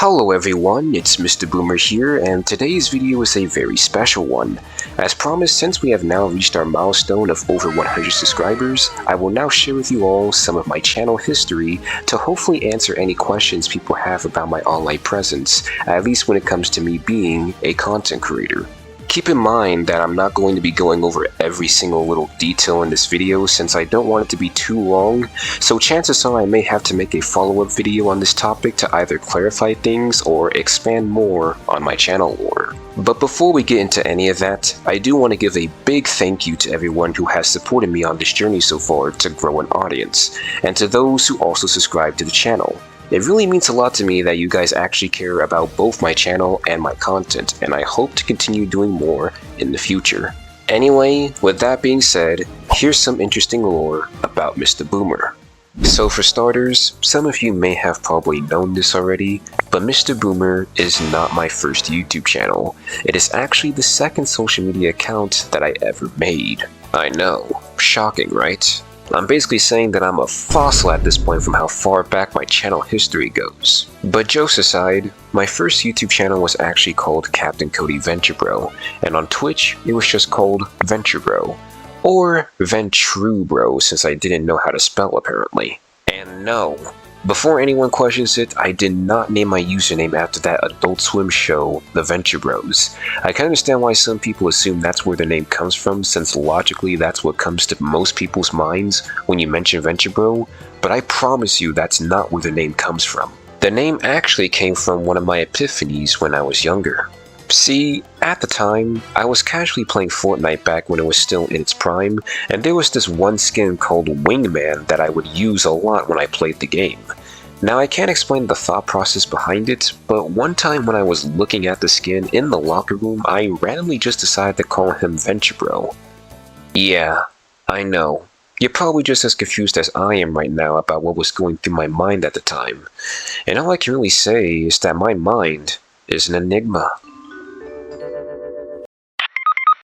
Hello everyone, it's Mistaboomer here, and today's video is a very special one. As promised, since we have now reached our milestone of over 100 subscribers, I will now share with you all some of my channel history to hopefully answer any questions people have about my online presence, at least when it comes to me being a content creator. Keep in mind that I'm not going to be going over every single little detail in this video since I don't want it to be too long, so chances are I may have to make a follow-up video on this topic to either clarify things or expand more on my channel lore. But before we get into any of that, I do want to give a big thank you to everyone who has supported me on this journey so far to grow an audience, and to those who also subscribe to the channel. It really means a lot to me that you guys actually care about both my channel and my content, and I hope to continue doing more in the future. Anyway, with that being said, here's some interesting lore about Mistaboomer. So for starters, some of you may have probably known this already, but Mistaboomer is not my first YouTube channel. It is actually the second social media account that I ever made. I know, shocking, right? I'm basically saying that I'm a fossil at this point from how far back my channel history goes. But jokes aside, my first YouTube channel was actually called Captain Cody Venturebro, and on Twitch it was just called Venturebro. Or Venturebro, since I didn't know how to spell apparently. And no, before anyone questions it, I did not name my username after that Adult Swim show, The Venture Bros. I can understand why some people assume that's where the name comes from, since logically that's what comes to most people's minds when you mention Venture Bro, but I promise you that's not where the name comes from. The name actually came from one of my epiphanies when I was younger. See, at the time, I was casually playing Fortnite back when it was still in its prime, and there was this one skin called Wingman that I would use a lot when I played the game. Now I can't explain the thought process behind it, but one time when I was looking at the skin in the locker room, I randomly just decided to call him Venturebro. Yeah, I know. You're probably just as confused as I am right now about what was going through my mind at the time. And all I can really say is that my mind is an enigma.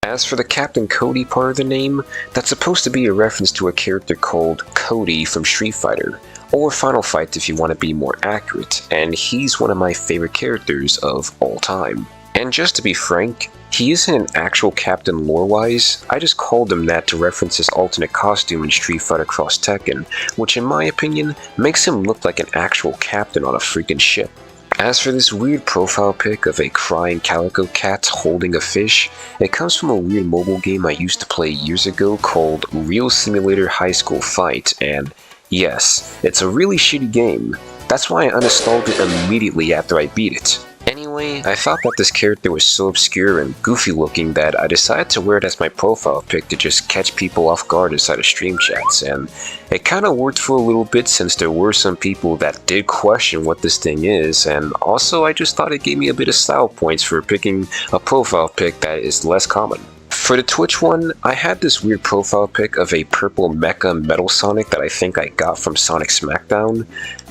As for the Captain Cody part of the name, that's supposed to be a reference to a character called Cody from Street Fighter, or Final Fight if you want to be more accurate, and he's one of my favorite characters of all time. And just to be frank, he isn't an actual captain lore-wise, I just called him that to reference his alternate costume in Street Fighter Cross Tekken, which in my opinion makes him look like an actual captain on a freaking ship. As for this weird profile pic of a crying calico cat holding a fish, it comes from a weird mobile game I used to play years ago called Real Simulator High School Fight, and yes, it's a really shitty game. That's why I uninstalled it immediately after I beat it. Anyway, I thought that this character was so obscure and goofy looking that I decided to wear it as my profile pic to just catch people off guard inside of stream chats, and it kinda worked for a little bit since there were some people that did question what this thing is, and also I just thought it gave me a bit of style points for picking a profile pic that is less common. For the Twitch one, I had this weird profile pic of a purple mecha Metal Sonic that I think I got from Sonic Smackdown.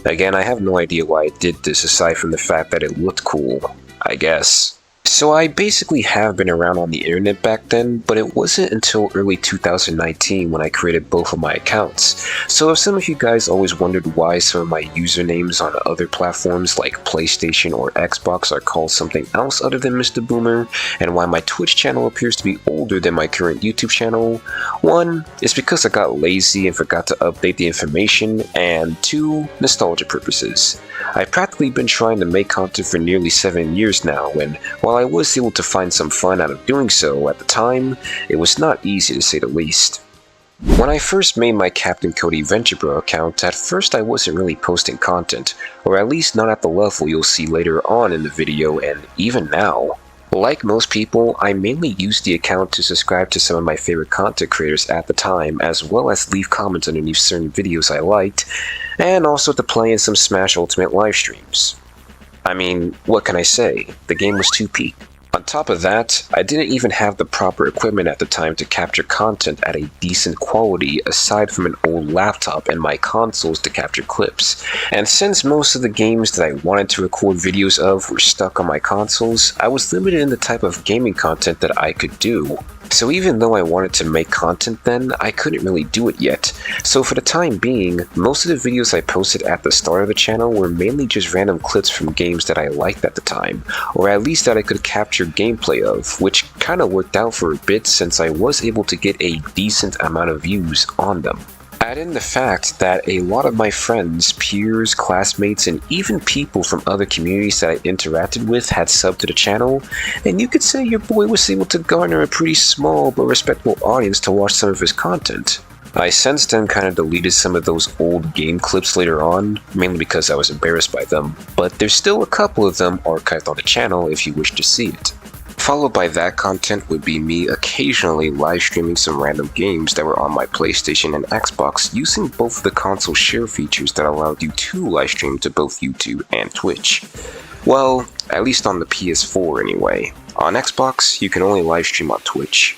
Again, I have no idea why I did this aside from the fact that it looked cool, I guess. So I basically have been around on the internet back then, but it wasn't until early 2019 when I created both of my accounts. So if some of you guys always wondered why some of my usernames on other platforms like PlayStation or Xbox are called something else other than Mistaboomer, and why my Twitch channel appears to be older than my current YouTube channel, one, is because I got lazy and forgot to update the information, and two, nostalgia purposes. I've practically been trying to make content for nearly 7 years now, and while I was able to find some fun out of doing so at the time, it was not easy to say the least. When I first made my Captain Cody Venturebro account, at first I wasn't really posting content, or at least not at the level you'll see later on in the video and even now. Like most people, I mainly used the account to subscribe to some of my favorite content creators at the time, as well as leave comments underneath certain videos I liked, and also to play in some Smash Ultimate live streams. I mean, what can I say? The game was 2P. On top of that, I didn't even have the proper equipment at the time to capture content at a decent quality aside from an old laptop and my consoles to capture clips. And since most of the games that I wanted to record videos of were stuck on my consoles, I was limited in the type of gaming content that I could do. So even though I wanted to make content then, I couldn't really do it yet. So for the time being, most of the videos I posted at the start of the channel were mainly just random clips from games that I liked at the time, or at least that I could capture gameplay of, which kinda worked out for a bit since I was able to get a decent amount of views on them. Add in the fact that a lot of my friends, peers, classmates, and even people from other communities that I interacted with had subbed to the channel, and you could say your boy was able to garner a pretty small but respectable audience to watch some of his content. I since then kind of deleted some of those old game clips later on, mainly because I was embarrassed by them, but there's still a couple of them archived on the channel if you wish to see it. Followed by that content would be me occasionally live streaming some random games that were on my PlayStation and Xbox using both of the console share features that allowed you to live stream to both YouTube and Twitch. Well, at least on the PS4 anyway. On Xbox, you can only live stream on Twitch.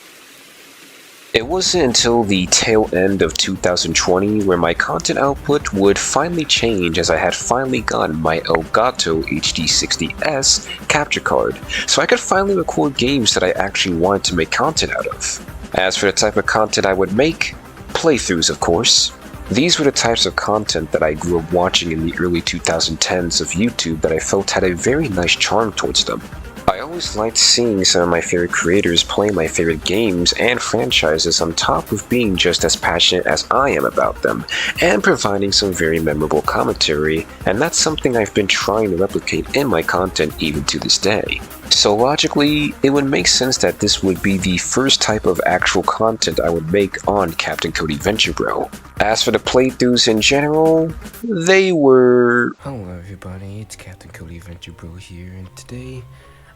It wasn't until the tail end of 2020 where my content output would finally change as I had finally gotten my Elgato HD60S capture card, so I could finally record games that I actually wanted to make content out of. As for the type of content I would make, playthroughs of course. These were the types of content that I grew up watching in the early 2010s of YouTube that I felt had a very nice charm towards them. I always liked seeing some of my favorite creators play my favorite games and franchises on top of being just as passionate as I am about them, and providing some very memorable commentary, and that's something I've been trying to replicate in my content even to this day. So logically, it would make sense that this would be the first type of actual content I would make on Captain Cody Venturebro. As for the playthroughs in general, they were... Hello everybody, it's Captain Cody Venturebro here, and today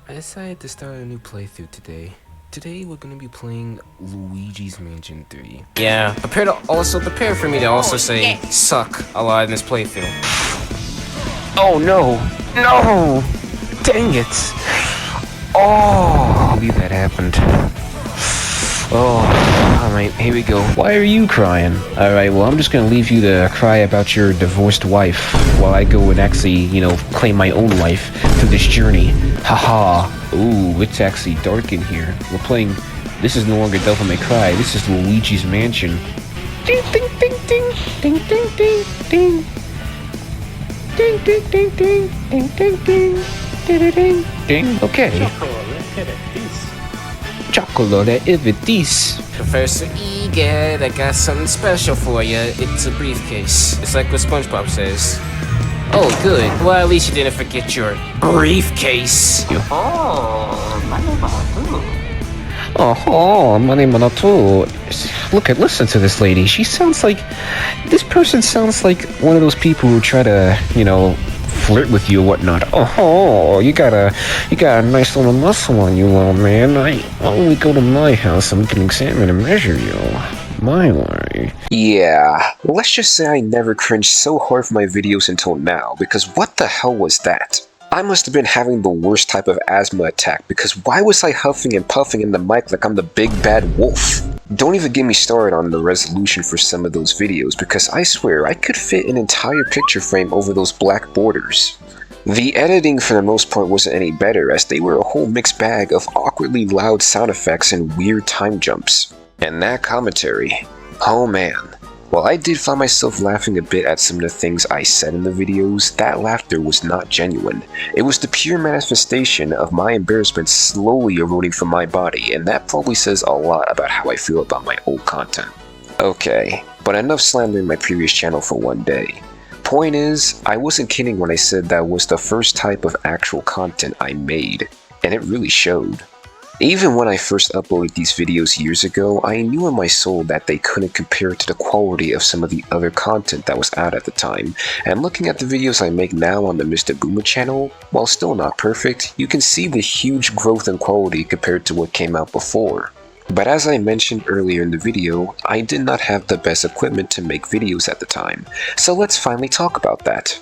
I decided to start a new playthrough today. Today we're gonna be playing Luigi's Mansion 3. Yeah, prepare for me to also say suck a lot in this playthrough. Oh no! No! Dang it! Oh, I believe that happened. Oh, alright, here we go. Why are you crying? Alright, well I'm just gonna leave you to cry about your divorced wife while I go and actually, claim my own life through this journey. Haha. Ooh, it's actually dark in here. We're playing... This is no longer Devil May Cry, this is Luigi's Mansion. Ding ding ding ding ding ding ding ding. Ding ding ding ding ding ding ding ding ding ding. Okay. Chocolate Evitis. Professor Egad, I got something special for you. It's a briefcase. It's like what SpongeBob says. Oh, good. Well, at least you didn't forget your briefcase. Oh, my name is Natu. Listen to this lady. She sounds like... This person sounds like one of those people who try to, flirt with you or whatnot. Oh, you got a nice little muscle on you, little man. I only go to my house and we can examine and measure you. My way. Yeah, let's just say I never cringed so hard for my videos until now, because what the hell was that? I must have been having the worst type of asthma attack, because why was I huffing and puffing in the mic like I'm the big bad wolf? Don't even get me started on the resolution for some of those videos, because I swear I could fit an entire picture frame over those black borders. The editing for the most part wasn't any better, as they were a whole mixed bag of awkwardly loud sound effects and weird time jumps. And that commentary, oh man. While I did find myself laughing a bit at some of the things I said in the videos, that laughter was not genuine. It was the pure manifestation of my embarrassment slowly eroding from my body, and that probably says a lot about how I feel about my old content. Okay, but enough slandering my previous channel for one day. Point is, I wasn't kidding when I said that was the first type of actual content I made, and it really showed. Even when I first uploaded these videos years ago, I knew in my soul that they couldn't compare to the quality of some of the other content that was out at the time, and looking at the videos I make now on the Mistaboomer channel, while still not perfect, you can see the huge growth in quality compared to what came out before. But as I mentioned earlier in the video, I did not have the best equipment to make videos at the time, so let's finally talk about that.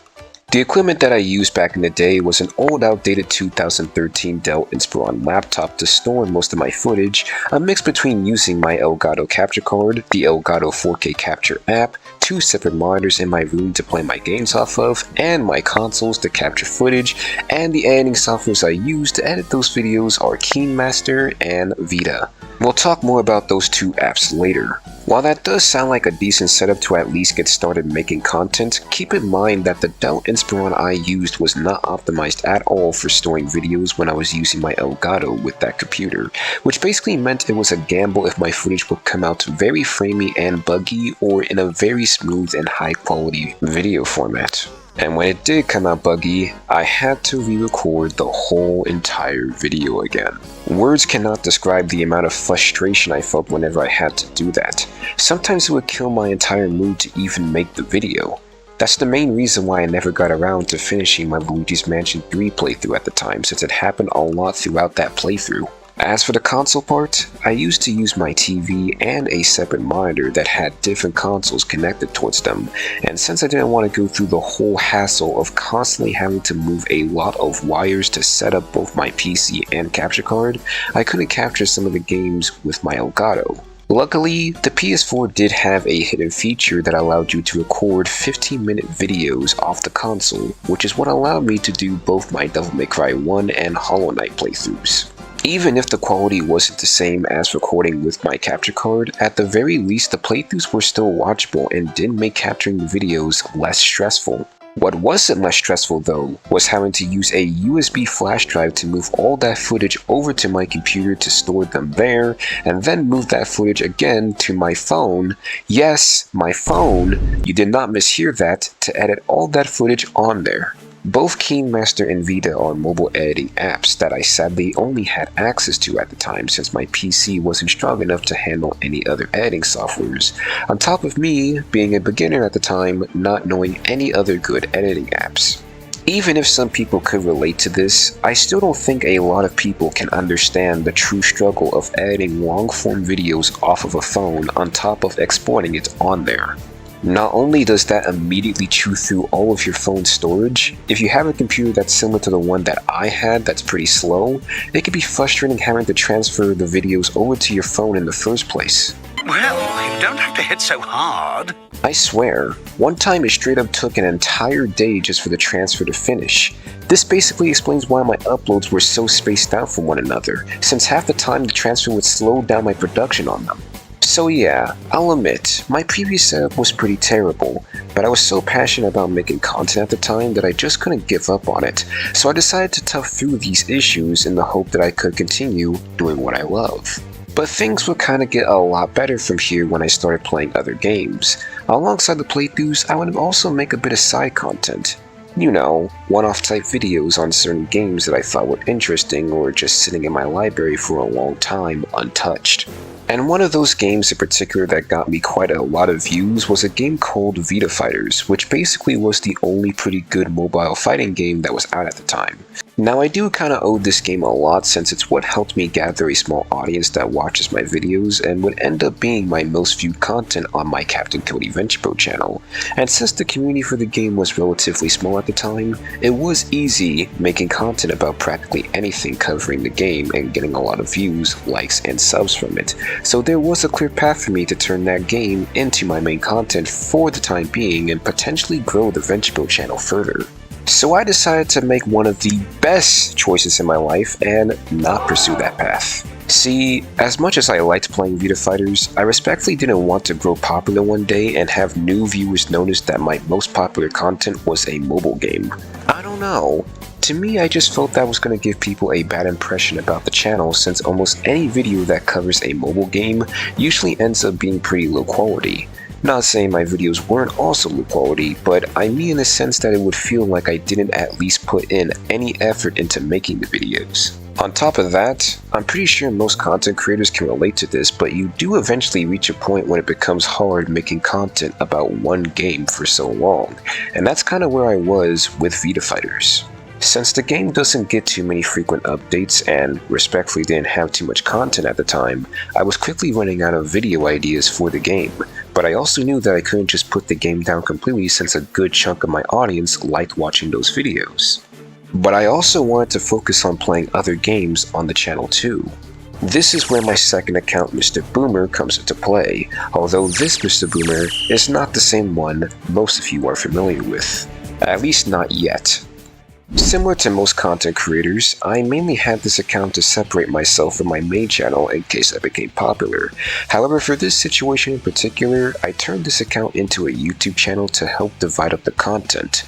The equipment that I used back in the day was an old outdated 2013 Dell Inspiron laptop to store most of my footage, a mix between using my Elgato capture card, the Elgato 4K capture app, 2 separate monitors in my room to play my games off of, and my consoles to capture footage, and the editing softwares I used to edit those videos are KineMaster and Vita. We'll talk more about those two apps later. While that does sound like a decent setup to at least get started making content, keep in mind that the Dell Inspiron I used was not optimized at all for storing videos when I was using my Elgato with that computer, which basically meant it was a gamble if my footage would come out very framey and buggy or in a very smooth and high quality video format. And when it did come out buggy, I had to re-record the whole entire video again. Words cannot describe the amount of frustration I felt whenever I had to do that. Sometimes it would kill my entire mood to even make the video. That's the main reason why I never got around to finishing my Luigi's Mansion 3 playthrough at the time, since it happened a lot throughout that playthrough. As for the console part, I used to use my TV and a separate monitor that had different consoles connected towards them, and since I didn't want to go through the whole hassle of constantly having to move a lot of wires to set up both my PC and capture card, I couldn't capture some of the games with my Elgato. Luckily, the PS4 did have a hidden feature that allowed you to record 15-minute videos off the console, which is what allowed me to do both my Devil May Cry 1 and Hollow Knight playthroughs. Even if the quality wasn't the same as recording with my capture card, at the very least the playthroughs were still watchable and did make capturing the videos less stressful. What wasn't less stressful though, was having to use a USB flash drive to move all that footage over to my computer to store them there, and then move that footage again to my phone. Yes, my phone, you did not mishear that, to edit all that footage on there. Both KineMaster and Vita are mobile editing apps that I sadly only had access to at the time since my PC wasn't strong enough to handle any other editing softwares, on top of me being a beginner at the time, not knowing any other good editing apps. Even if some people could relate to this, I still don't think a lot of people can understand the true struggle of editing long-form videos off of a phone on top of exporting it on there. Not only does that immediately chew through all of your phone's storage, if you have a computer that's similar to the one that I had that's pretty slow, it can be frustrating having to transfer the videos over to your phone in the first place. Well, you don't have to hit so hard. I swear, one time it straight up took an entire day just for the transfer to finish. This basically explains why my uploads were so spaced out from one another, since half the time the transfer would slow down my production on them. So yeah, I'll admit, my previous setup was pretty terrible, but I was so passionate about making content at the time that I just couldn't give up on it, so I decided to tough through these issues in the hope that I could continue doing what I love. But things would kinda get a lot better from here when I started playing other games. Alongside the playthroughs, I would also make a bit of side content. You know, one-off type videos on certain games that I thought were interesting or just sitting in my library for a long time untouched. And one of those games in particular that got me quite a lot of views was a game called Vita Fighters, which basically was the only pretty good mobile fighting game that was out at the time. Now I do kinda owe this game a lot since it's what helped me gather a small audience that watches my videos and would end up being my most viewed content on my ThatInkyCrew Venturebro channel. And since the community for the game was relatively small at the time, it was easy making content about practically anything covering the game and getting a lot of views, likes, and subs from it. So there was a clear path for me to turn that game into my main content for the time being and potentially grow the Venturebro channel further. So I decided to make one of the best choices in my life and not pursue that path. See, as much as I liked playing Vita Fighters, I respectfully didn't want to grow popular one day and have new viewers notice that my most popular content was a mobile game. I don't know. To me, I just felt that was going to give people a bad impression about the channel since almost any video that covers a mobile game usually ends up being pretty low quality. Not saying my videos weren't also low quality, but I mean in the sense that it would feel like I didn't at least put in any effort into making the videos. On top of that, I'm pretty sure most content creators can relate to this, but you do eventually reach a point when it becomes hard making content about one game for so long, and that's kind of where I was with Vita Fighters. Since the game doesn't get too many frequent updates and respectfully didn't have too much content at the time, I was quickly running out of video ideas for the game, but I also knew that I couldn't just put the game down completely since a good chunk of my audience liked watching those videos. But I also wanted to focus on playing other games on the channel too. This is where my second account Mistaboomer comes into play, although this Mistaboomer is not the same one most of you are familiar with. At least not yet. Similar to most content creators, I mainly had this account to separate myself from my main channel in case I became popular. However, for this situation in particular, I turned this account into a YouTube channel to help divide up the content,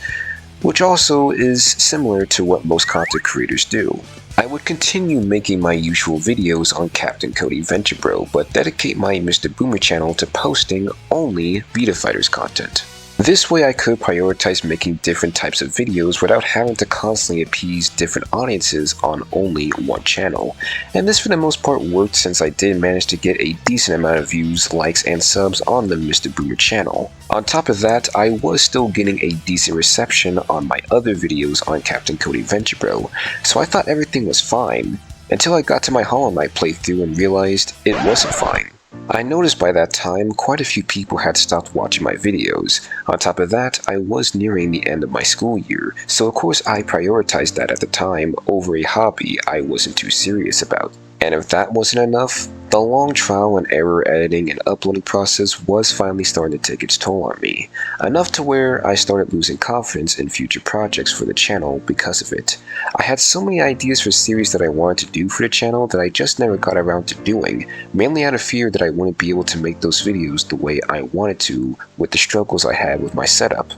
which also is similar to what most content creators do. I would continue making my usual videos on ThatInkyCrew, but dedicate my Mistaboomer channel to posting only Vita Fighters content. This way I could prioritize making different types of videos without having to constantly appease different audiences on only one channel. And this for the most part worked, since I did manage to get a decent amount of views, likes, and subs on the Mistaboomer channel. On top of that, I was still getting a decent reception on my other videos on Venturebro, so I thought everything was fine, until I got to my Hollow Knight playthrough and realized it wasn't fine. I noticed by that time quite a few people had stopped watching my videos. On top of that, I was nearing the end of my school year, so of course I prioritized that at the time over a hobby I wasn't too serious about. And if that wasn't enough, the long trial and error editing and uploading process was finally starting to take its toll on me, enough to where I started losing confidence in future projects for the channel because of it. I had so many ideas for series that I wanted to do for the channel that I just never got around to doing, mainly out of fear that I wouldn't be able to make those videos the way I wanted to with the struggles I had with my setup.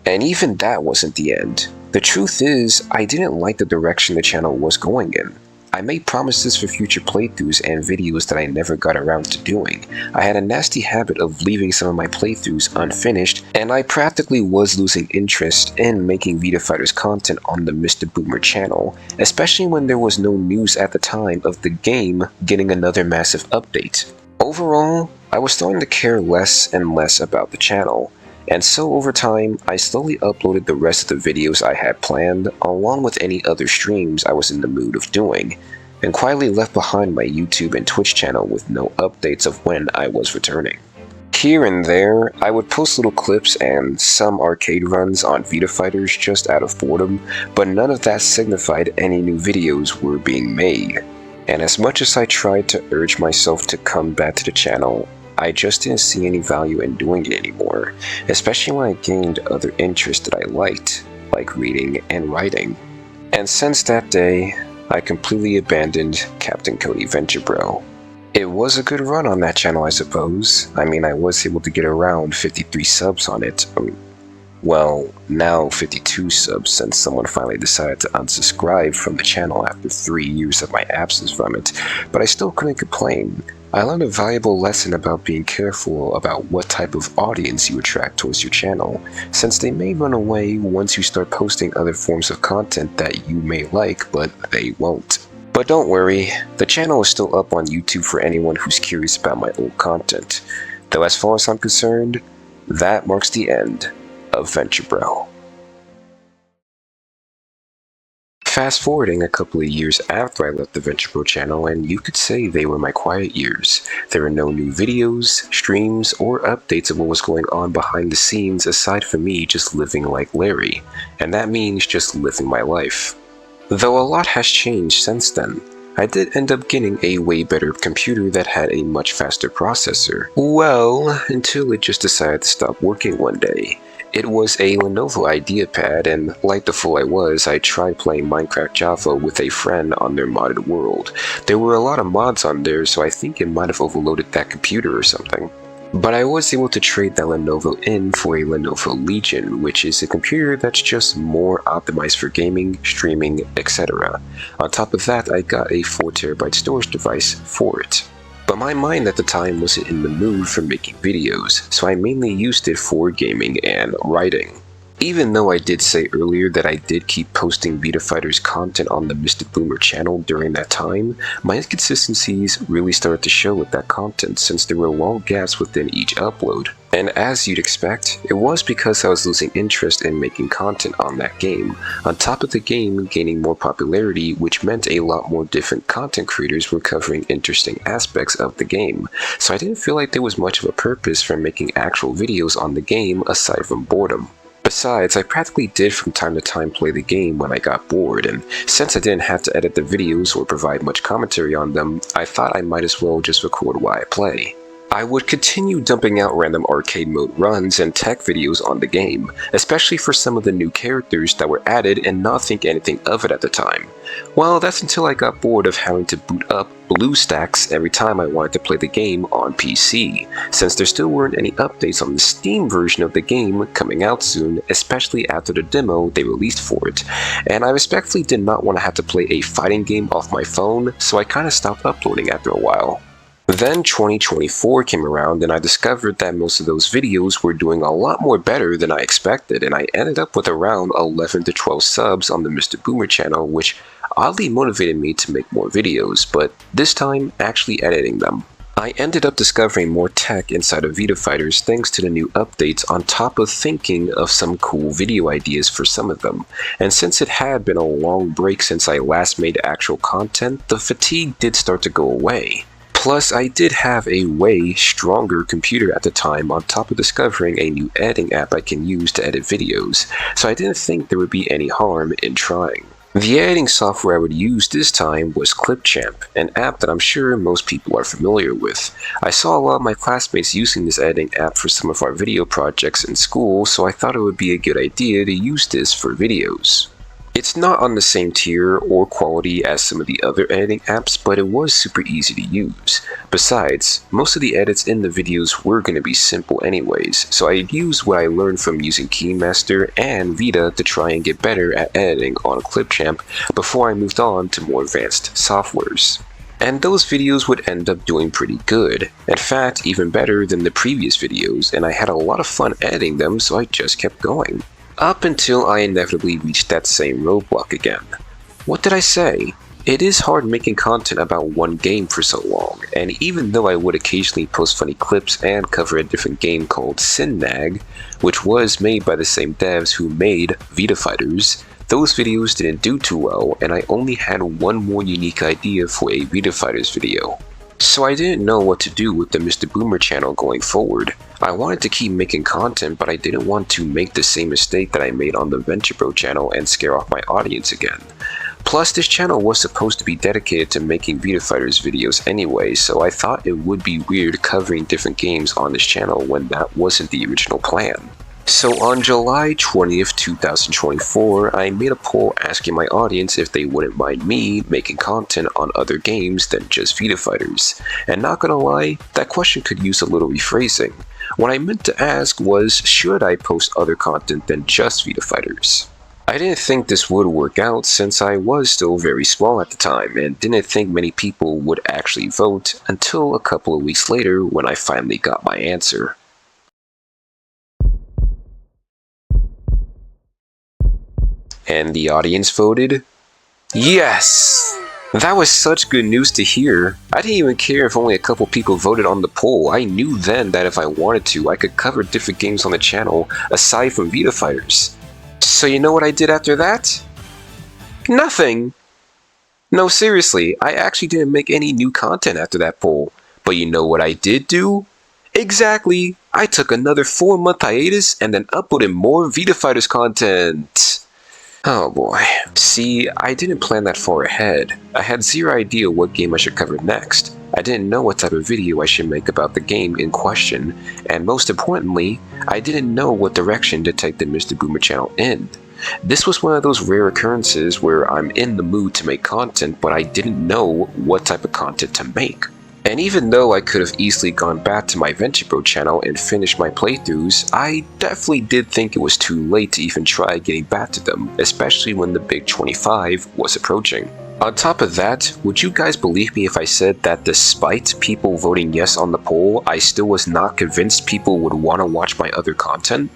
And even that wasn't the end. The truth is, I didn't like the direction the channel was going in. I made promises for future playthroughs and videos that I never got around to doing. I had a nasty habit of leaving some of my playthroughs unfinished, and I practically was losing interest in making Vita Fighters content on the Mistaboomer channel, especially when there was no news at the time of the game getting another massive update. Overall, I was starting to care less and less about the channel. And so over time, I slowly uploaded the rest of the videos I had planned, along with any other streams I was in the mood of doing, and quietly left behind my YouTube and Twitch channel with no updates of when I was returning. Here and there, I would post little clips and some arcade runs on Vita Fighters just out of boredom, but none of that signified any new videos were being made. And as much as I tried to urge myself to come back to the channel, I just didn't see any value in doing it anymore, especially when I gained other interests that I liked, like reading and writing. And since that day, I completely abandoned Venturebro. It was a good run on that channel, I suppose. I mean, I was able to get around 53 subs on it. Well, now 52 subs, since someone finally decided to unsubscribe from the channel after 3 years of my absence from it, but I still couldn't complain. I learned a valuable lesson about being careful about what type of audience you attract towards your channel, since they may run away once you start posting other forms of content that you may like, but they won't. But don't worry, the channel is still up on YouTube for anyone who's curious about my old content, though as far as I'm concerned, that marks the end of Venturebro. Fast forwarding a couple of years after I left the Venturebro channel, and you could say they were my quiet years. There were no new videos, streams, or updates of what was going on behind the scenes aside from me just living like Larry, and that means just living my life. Though a lot has changed since then. I did end up getting a way better computer that had a much faster processor. Well, until it just decided to stop working one day. It was a Lenovo IdeaPad, and like the fool I was, I tried playing Minecraft Java with a friend on their modded world. There were a lot of mods on there, so I think it might have overloaded that computer or something. But I was able to trade that Lenovo in for a Lenovo Legion, which is a computer that's just more optimized for gaming, streaming, etc. On top of that, I got a 4TB storage device for it. But my mind at the time wasn't in the mood for making videos, so I mainly used it for gaming and writing. Even though I did say earlier that I did keep posting Vita Fighters content on the Mistaboomer channel during that time, my inconsistencies really started to show with that content since there were long gaps within each upload. And as you'd expect, it was because I was losing interest in making content on that game, on top of the game gaining more popularity, which meant a lot more different content creators were covering interesting aspects of the game, so I didn't feel like there was much of a purpose for making actual videos on the game aside from boredom. Besides, I practically did from time to time play the game when I got bored, and since I didn't have to edit the videos or provide much commentary on them, I thought I might as well just record while I play. I would continue dumping out random arcade mode runs and tech videos on the game, especially for some of the new characters that were added and not think anything of it at the time. Well, that's until I got bored of having to boot up BlueStacks every time I wanted to play the game on PC, since there still weren't any updates on the Steam version of the game coming out soon, especially after the demo they released for it, and I respectfully did not want to have to play a fighting game off my phone, so I kinda stopped uploading after a while. Then 2024 came around and I discovered that most of those videos were doing a lot more better than I expected, and I ended up with around 11 to 12 subs on the Mistaboomer channel, which oddly motivated me to make more videos, but this time actually editing them. I ended up discovering more tech inside of Vita Fighters thanks to the new updates, on top of thinking of some cool video ideas for some of them, and since it had been a long break since I last made actual content, the fatigue did start to go away. Plus, I did have a way stronger computer at the time, on top of discovering a new editing app I can use to edit videos, so I didn't think there would be any harm in trying. The editing software I would use this time was Clipchamp, an app that I'm sure most people are familiar with. I saw a lot of my classmates using this editing app for some of our video projects in school, so I thought it would be a good idea to use this for videos. It's not on the same tier or quality as some of the other editing apps, but it was super easy to use. Besides, most of the edits in the videos were going to be simple anyways, so I used what I learned from using KeyMaster and Vita to try and get better at editing on Clipchamp before I moved on to more advanced softwares. And those videos would end up doing pretty good. In fact, even better than the previous videos, and I had a lot of fun editing them, so I just kept going. Up until I inevitably reached that same roadblock again. What did I say? It is hard making content about one game for so long, and even though I would occasionally post funny clips and cover a different game called Sinnag, which was made by the same devs who made Vita Fighters, those videos didn't do too well, and I only had one more unique idea for a Vita Fighters video. So I didn't know what to do with the Mistaboomer channel going forward. I wanted to keep making content, but I didn't want to make the same mistake that I made on the Venturebro channel and scare off my audience again. Plus, this channel was supposed to be dedicated to making Vita Fighters videos anyway, so I thought it would be weird covering different games on this channel when that wasn't the original plan. So on July 20th, 2024, I made a poll asking my audience if they wouldn't mind me making content on other games than just Vita Fighters. And not gonna lie, that question could use a little rephrasing. What I meant to ask was, should I post other content than just Vita Fighters? I didn't think this would work out since I was still very small at the time and didn't think many people would actually vote until a couple of weeks later when I finally got my answer. And the audience voted yes! That was such good news to hear. I didn't even care if only a couple people voted on the poll. I knew then that if I wanted to, I could cover different games on the channel aside from Vita Fighters. So you know what I did after that? Nothing! No, seriously, I actually didn't make any new content after that poll. But you know what I did do? Exactly! I took another 4-month hiatus and then uploaded more Vita Fighters content. Oh boy. See, I didn't plan that far ahead. I had zero idea what game I should cover next. I didn't know what type of video I should make about the game in question, and most importantly, I didn't know what direction to take the Mistaboomer channel in. This was one of those rare occurrences where I'm in the mood to make content, but I didn't know what type of content to make. And even though I could have easily gone back to my Venturebro channel and finished my playthroughs, I definitely did think it was too late to even try getting back to them, especially when the big 25 was approaching. On top of that, would you guys believe me if I said that despite people voting yes on the poll, I still was not convinced people would want to watch my other content?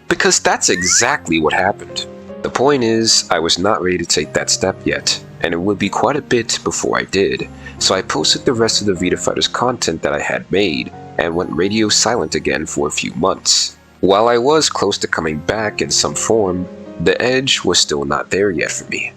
Because that's exactly what happened. The point is, I was not ready to take that step yet, and it would be quite a bit before I did, so I posted the rest of the Vita Fighters content that I had made, and went radio silent again for a few months. While I was close to coming back in some form, the edge was still not there yet for me.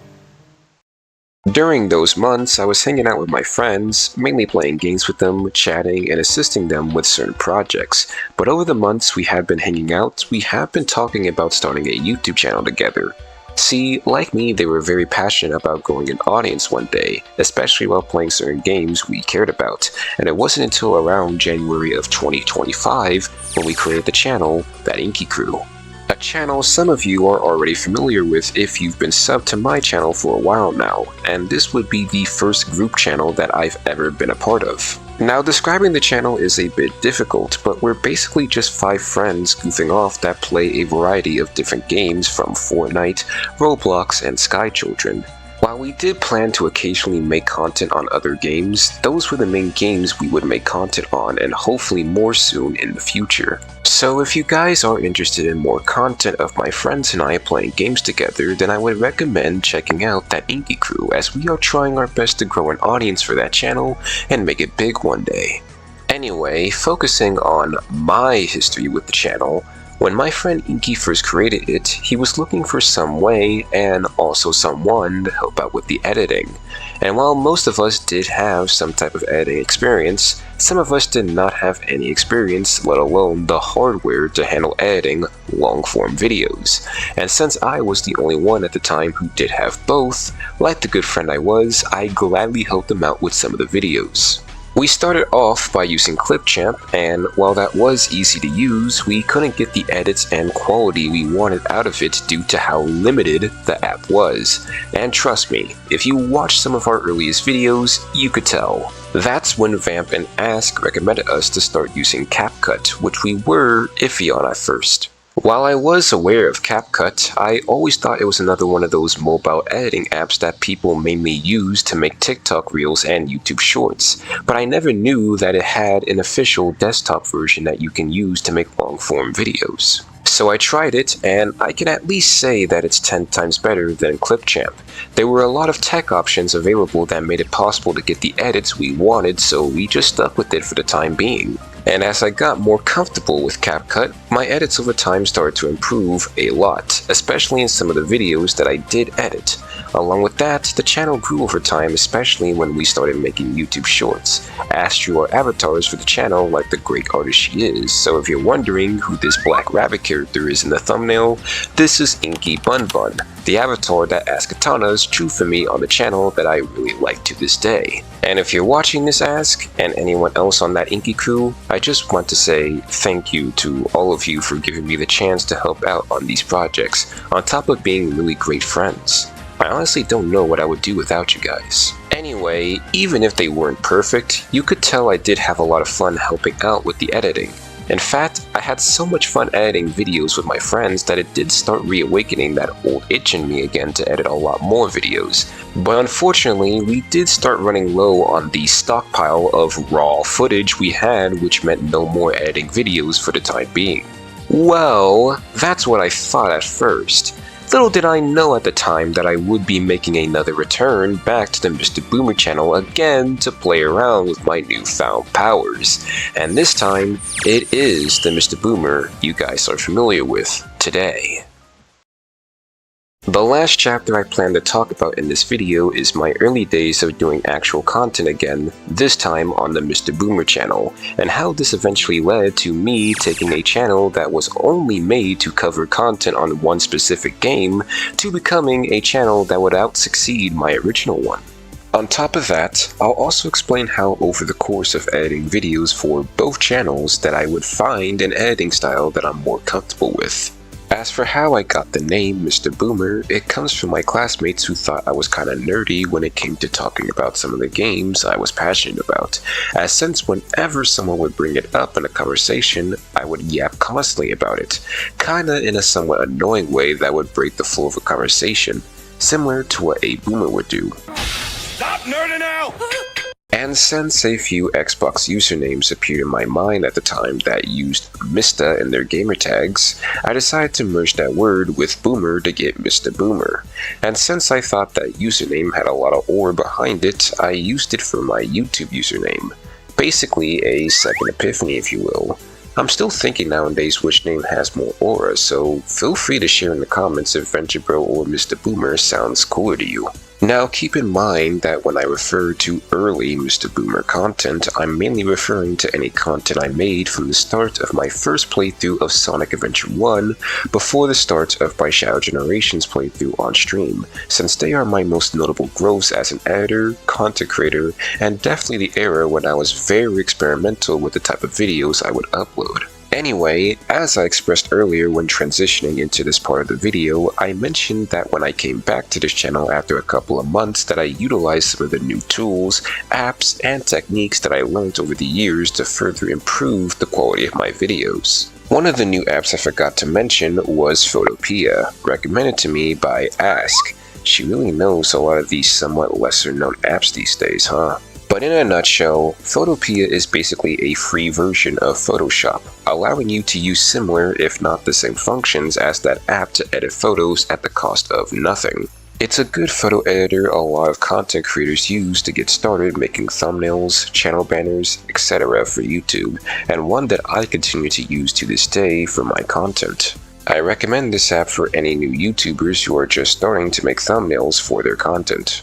During those months, I was hanging out with my friends, mainly playing games with them, chatting, and assisting them with certain projects, but over the months we had been hanging out, we have been talking about starting a YouTube channel together. See, like me, they were very passionate about growing an audience one day, especially while playing certain games we cared about, and it wasn't until around January of 2025 when we created the channel, ThatInkyCrew. A channel some of you are already familiar with if you've been subbed to my channel for a while now, and this would be the first group channel that I've ever been a part of. Now, describing the channel is a bit difficult, but we're basically just 5 friends goofing off that play a variety of different games from Fortnite, Roblox, and Sky Children. While we did plan to occasionally make content on other games, those were the main games we would make content on, and hopefully more soon in the future. So if you guys are interested in more content of my friends and I playing games together, then I would recommend checking out ThatInkyCrew, as we are trying our best to grow an audience for that channel and make it big one day. Anyway, focusing on my history with the channel, when my friend Inky first created it, he was looking for some way and also someone to help out with the editing. And while most of us did have some type of editing experience, some of us did not have any experience, let alone the hardware to handle editing long-form videos. And since I was the only one at the time who did have both, like the good friend I was, I gladly helped him out with some of the videos. We started off by using Clipchamp, and while that was easy to use, we couldn't get the edits and quality we wanted out of it due to how limited the app was. And trust me, if you watch some of our earliest videos, you could tell. That's when Vamp and Ask recommended us to start using CapCut, which we were iffy on at first. While I was aware of CapCut, I always thought it was another one of those mobile editing apps that people mainly use to make TikTok reels and YouTube shorts, but I never knew that it had an official desktop version that you can use to make long-form videos. So I tried it, and I can at least say that it's 10 times better than Clipchamp. There were a lot of tech options available that made it possible to get the edits we wanted, so we just stuck with it for the time being. And as I got more comfortable with CapCut, my edits over time started to improve a lot, especially in some of the videos that I did edit. Along with that, the channel grew over time, especially when we started making YouTube shorts. Ash drew our avatars for the channel like the great artist she is, so if you're wondering who this black rabbit character is in the thumbnail, this is Inky Bun Bun, the avatar that Ask Katana's drew for me on the channel that I really like to this day. And if you're watching this Ask, and anyone else on ThatInkyCrew, I just want to say thank you to all of you for giving me the chance to help out on these projects, on top of being really great friends. I honestly don't know what I would do without you guys. Anyway, even if they weren't perfect, you could tell I did have a lot of fun helping out with the editing. In fact, I had so much fun editing videos with my friends that it did start reawakening that old itch in me again to edit a lot more videos. But unfortunately, we did start running low on the stockpile of raw footage we had, which meant no more editing videos for the time being. Well, that's what I thought at first. Little did I know at the time that I would be making another return back to the Mistaboomer channel again to play around with my newfound powers. And this time, it is the Mistaboomer you guys are familiar with today. The last chapter I plan to talk about in this video is my early days of doing actual content again, this time on the Mistaboomer channel, and how this eventually led to me taking a channel that was only made to cover content on one specific game to becoming a channel that would out-succeed my original one. On top of that, I'll also explain how over the course of editing videos for both channels that I would find an editing style that I'm more comfortable with. As for how I got the name Mistaboomer, it comes from my classmates who thought I was kinda nerdy when it came to talking about some of the games I was passionate about, as since whenever someone would bring it up in a conversation, I would yap constantly about it, kinda in a somewhat annoying way that would break the flow of a conversation, similar to what a boomer would do. Stop nerding out! And since a few Xbox usernames appeared in my mind at the time that used Mista in their gamer tags, I decided to merge that word with boomer to get Mistaboomer. And since I thought that username had a lot of ore behind it, I used it for my YouTube username. Basically a second epiphany, if you will. I'm still thinking nowadays which name has more aura, so feel free to share in the comments if Venturebro or Mistaboomer sounds cooler to you. Now keep in mind that when I refer to early Mistaboomer content, I'm mainly referring to any content I made from the start of my first playthrough of Sonic Adventure 1 before the start of my Shadow Generations playthrough on stream, since they are my most notable growths as an editor, content creator, and definitely the era when I was very experimental with the type of videos I would upload. Anyway, as I expressed earlier when transitioning into this part of the video, I mentioned that when I came back to this channel after a couple of months that I utilized some of the new tools, apps, and techniques that I learned over the years to further improve the quality of my videos. One of the new apps I forgot to mention was Photopea, recommended to me by Ask. She really knows a lot of these somewhat lesser known apps these days, huh? But in a nutshell, Photopea is basically a free version of Photoshop, allowing you to use similar if not the same functions as that app to edit photos at the cost of nothing. It's a good photo editor a lot of content creators use to get started making thumbnails, channel banners, etc. for YouTube, and one that I continue to use to this day for my content. I recommend this app for any new YouTubers who are just starting to make thumbnails for their content.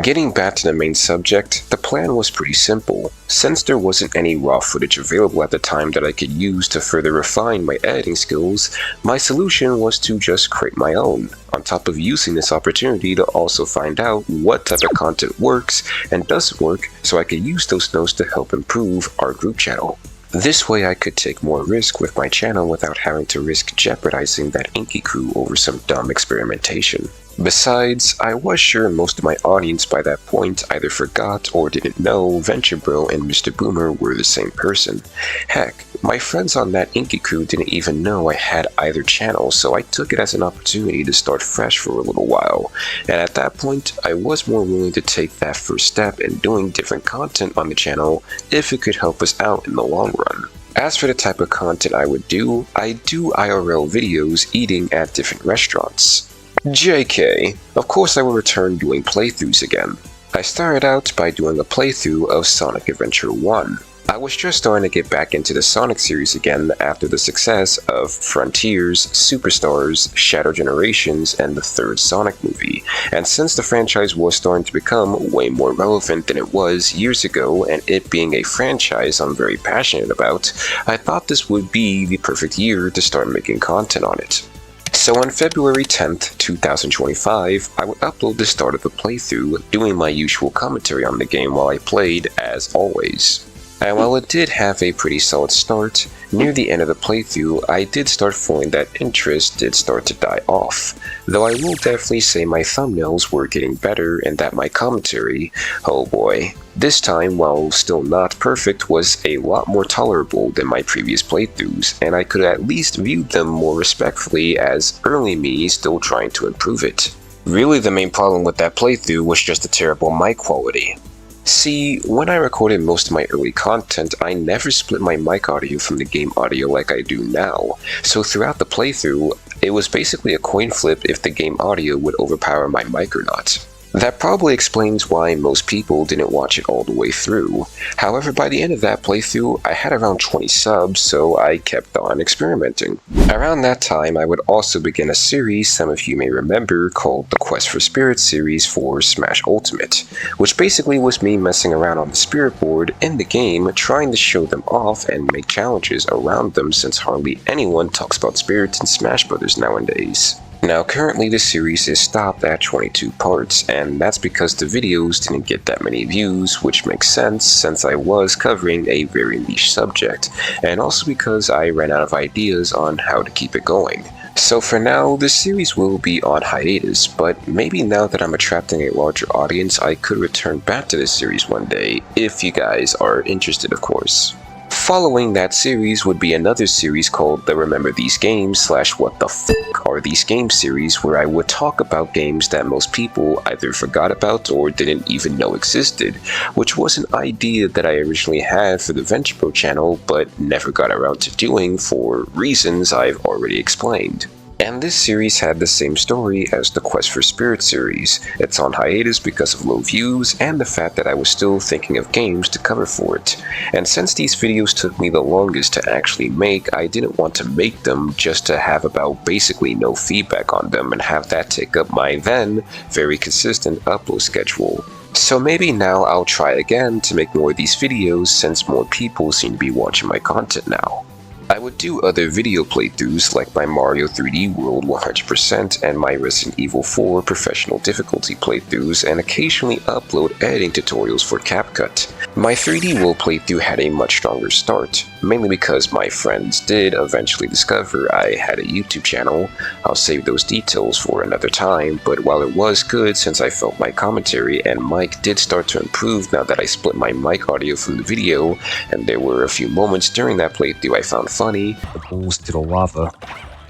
Getting back to the main subject, the plan was pretty simple. Since there wasn't any raw footage available at the time that I could use to further refine my editing skills, my solution was to just create my own, on top of using this opportunity to also find out what type of content works and doesn't work so I could use those notes to help improve our group channel. This way I could take more risk with my channel without having to risk jeopardizing ThatInkyCrew over some dumb experimentation. Besides, I was sure most of my audience by that point either forgot or didn't know Venturebro and Mistaboomer were the same person. Heck, my friends on ThatInkyCrew didn't even know I had either channel, so I took it as an opportunity to start fresh for a little while, and at that point I was more willing to take that first step in doing different content on the channel if it could help us out in the long run. As for the type of content I do IRL videos eating at different restaurants. JK, of course I will return doing playthroughs again. I started out by doing a playthrough of Sonic Adventure 1. I was just starting to get back into the Sonic series again after the success of Frontiers, Superstars, Shadow Generations, and the third Sonic movie, and since the franchise was starting to become way more relevant than it was years ago, and it being a franchise I'm very passionate about, I thought this would be the perfect year to start making content on it. So on February 10th, 2025, I would upload the start of the playthrough, doing my usual commentary on the game while I played, as always. And while it did have a pretty solid start, near the end of the playthrough I did start feeling that interest did start to die off, though I will definitely say my thumbnails were getting better and that my commentary, oh boy, this time while still not perfect was a lot more tolerable than my previous playthroughs, and I could at least view them more respectfully as early me still trying to improve it. Really the main problem with that playthrough was just the terrible mic quality. See, when I recorded most of my early content, I never split my mic audio from the game audio like I do now, so throughout the playthrough, it was basically a coin flip if the game audio would overpower my mic or not. That probably explains why most people didn't watch it all the way through. However, by the end of that playthrough, I had around 20 subs, so I kept on experimenting. Around that time, I would also begin a series some of you may remember called the Quest for Spirits series for Smash Ultimate, which basically was me messing around on the spirit board in the game, trying to show them off and make challenges around them since hardly anyone talks about spirits in Smash Bros. Nowadays. Now currently the series is stopped at 22 parts, and that's because the videos didn't get that many views, which makes sense since I was covering a very niche subject, and also because I ran out of ideas on how to keep it going. So for now, this series will be on hiatus, but maybe now that I'm attracting a larger audience, I could return back to this series one day, if you guys are interested of course. Following that series would be another series called the Remember These Games / What the F*** Are These Games series, where I would talk about games that most people either forgot about or didn't even know existed, which was an idea that I originally had for the Venturebro channel but never got around to doing for reasons I've already explained. And this series had the same story as the Quest for Spirit series. It's on hiatus because of low views and the fact that I was still thinking of games to cover for it. And since these videos took me the longest to actually make, I didn't want to make them just to have about basically no feedback on them and have that take up my then very consistent upload schedule. So maybe now I'll try again to make more of these videos since more people seem to be watching my content now. I would do other video playthroughs like my Mario 3D World 100% and my Resident Evil 4 professional difficulty playthroughs and occasionally upload editing tutorials for CapCut. My 3D World playthrough had a much stronger start, mainly because my friends did eventually discover I had a YouTube channel. I'll save those details for another time, but while it was good since I felt my commentary and mic did start to improve now that I split my mic audio from the video, and there were a few moments during that playthrough I found funny. The bulls to the lava.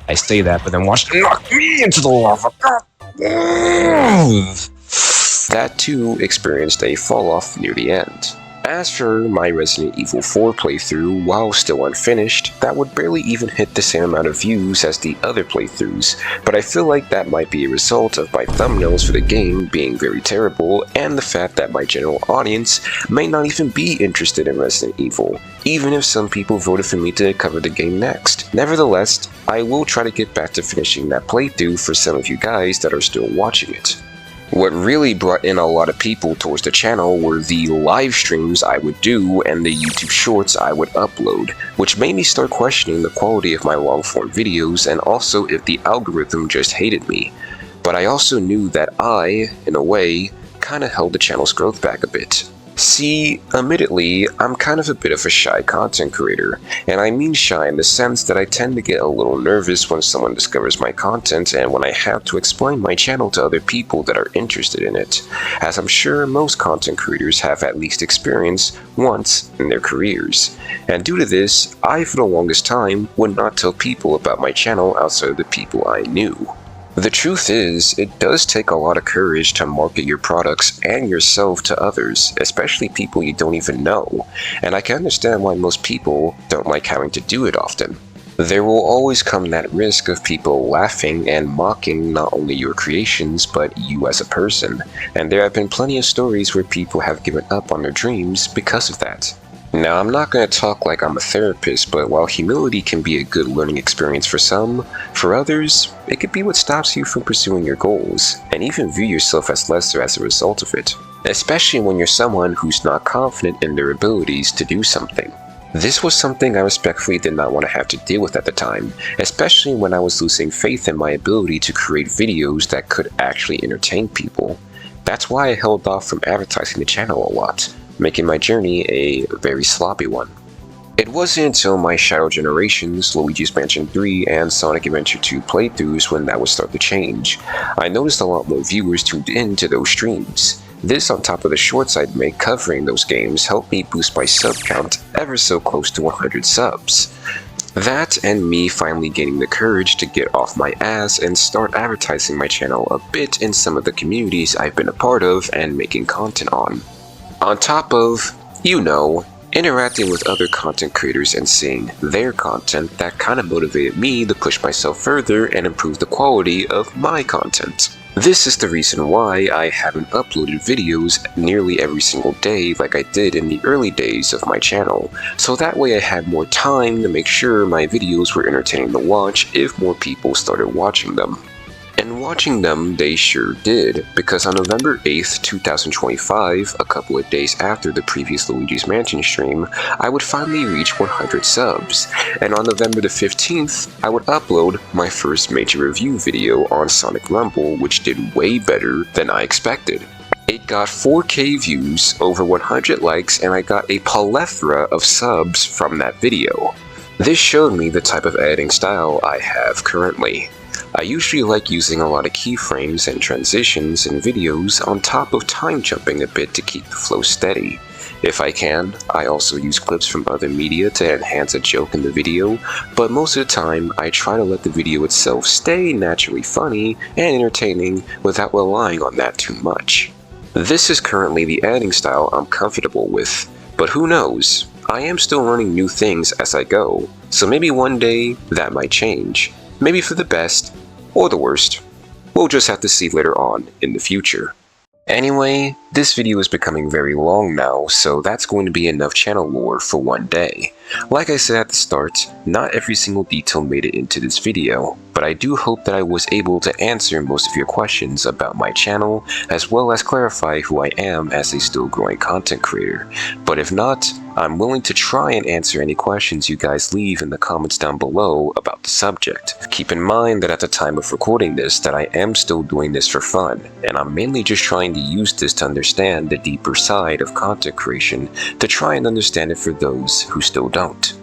I say that, but then watch them knock me into the lava. That too experienced a fall off near the end. As for my Resident Evil 4 playthrough, while still unfinished, that would barely even hit the same amount of views as the other playthroughs, but I feel like that might be a result of my thumbnails for the game being very terrible and the fact that my general audience may not even be interested in Resident Evil, even if some people voted for me to cover the game next. Nevertheless, I will try to get back to finishing that playthrough for some of you guys that are still watching it. What really brought in a lot of people towards the channel were the live streams I would do and the YouTube shorts I would upload, which made me start questioning the quality of my long-form videos and also if the algorithm just hated me. But I also knew that I, in a way, kinda held the channel's growth back a bit. See, admittedly, I'm kind of a bit of a shy content creator, and I mean shy in the sense that I tend to get a little nervous when someone discovers my content and when I have to explain my channel to other people that are interested in it, as I'm sure most content creators have at least experienced once in their careers. And due to this, I for the longest time would not tell people about my channel outside of the people I knew. The truth is, it does take a lot of courage to market your products and yourself to others, especially people you don't even know, and I can understand why most people don't like having to do it often. There will always come that risk of people laughing and mocking not only your creations, but you as a person, and there have been plenty of stories where people have given up on their dreams because of that. Now, I'm not going to talk like I'm a therapist, but while humility can be a good learning experience for some, for others, it could be what stops you from pursuing your goals, and even view yourself as lesser as a result of it, especially when you're someone who's not confident in their abilities to do something. This was something I respectfully did not want to have to deal with at the time, especially when I was losing faith in my ability to create videos that could actually entertain people. That's why I held off from advertising the channel a lot, making my journey a very sloppy one. It wasn't until my Shadow Generations, Luigi's Mansion 3, and Sonic Adventure 2 playthroughs when that would start to change. I noticed a lot more viewers tuned in to those streams. This on top of the shorts I'd make covering those games helped me boost my sub count ever so close to 100 subs. That and me finally gaining the courage to get off my ass and start advertising my channel a bit in some of the communities I've been a part of and making content on. On top of, you know, interacting with other content creators and seeing their content, that kind of motivated me to push myself further and improve the quality of my content. This is the reason why I haven't uploaded videos nearly every single day like I did in the early days of my channel, so that way I had more time to make sure my videos were entertaining to watch if more people started watching them. And watching them, they sure did, because on November 8th, 2025, a couple of days after the previous Luigi's Mansion stream, I would finally reach 100 subs, and on November the 15th, I would upload my first major review video on Sonic Rumble, which did way better than I expected. It got 4K views, over 100 likes, and I got a plethora of subs from that video. This showed me the type of editing style I have currently. I usually like using a lot of keyframes and transitions in videos on top of time jumping a bit to keep the flow steady. If I can, I also use clips from other media to enhance a joke in the video, but most of the time I try to let the video itself stay naturally funny and entertaining without relying on that too much. This is currently the editing style I'm comfortable with, but who knows? I am still learning new things as I go, so maybe one day that might change. maybe for the best, or the worst. We'll just have to see later on in the future. Anyway, this video is becoming very long now, so that's going to be enough channel lore for one day. Like I said at the start, not every single detail made it into this video, but I do hope that I was able to answer most of your questions about my channel, as well as clarify who I am as a still growing content creator. But if not, I'm willing to try and answer any questions you guys leave in the comments down below about the subject. Keep in mind that at the time of recording this that I am still doing this for fun, and I'm mainly just trying to use this to understand the deeper side of content creation to try and understand it for those who still don't.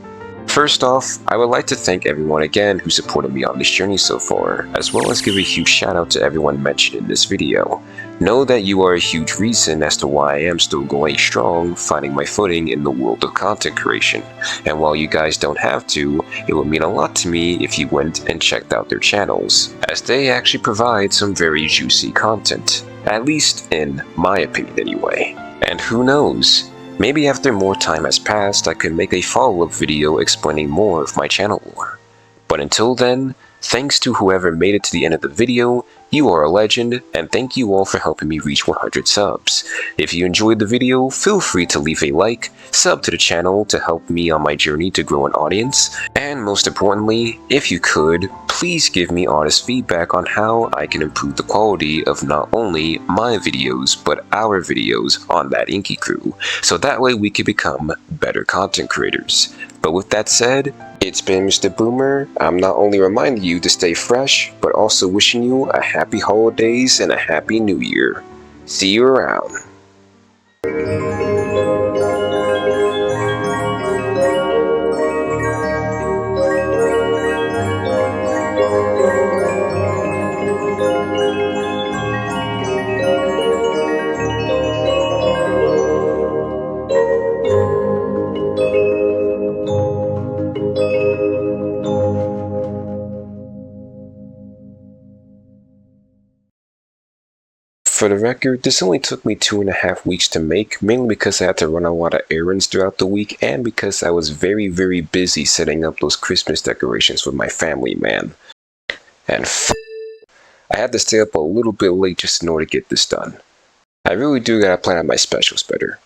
First off, I would like to thank everyone again who supported me on this journey so far, as well as give a huge shout out to everyone mentioned in this video. Know that you are a huge reason as to why I am still going strong, finding my footing in the world of content creation. And while you guys don't have to, it would mean a lot to me if you went and checked out their channels, as they actually provide some very juicy content. At least in my opinion anyway. And who knows? Maybe after more time has passed, I could make a follow-up video explaining more of my channel lore. But until then, thanks to whoever made it to the end of the video, you are a legend, and thank you all for helping me reach 100 subs. If you enjoyed the video, feel free to leave a like, sub to the channel to help me on my journey to grow an audience, and most importantly, if you could, please give me honest feedback on how I can improve the quality of not only my videos, but our videos on ThatInkyCrew, so that way we can become better content creators. But with that said, it's been Mistaboomer. I'm not only reminding you to stay fresh, but also wishing you a happy holidays and a happy new year. See you around. For the record, this only took me 2.5 weeks to make, mainly because I had to run a lot of errands throughout the week and because I was very busy setting up those Christmas decorations with my family, man. And I had to stay up a little bit late just in order to get this done. I really do gotta plan out my specials better.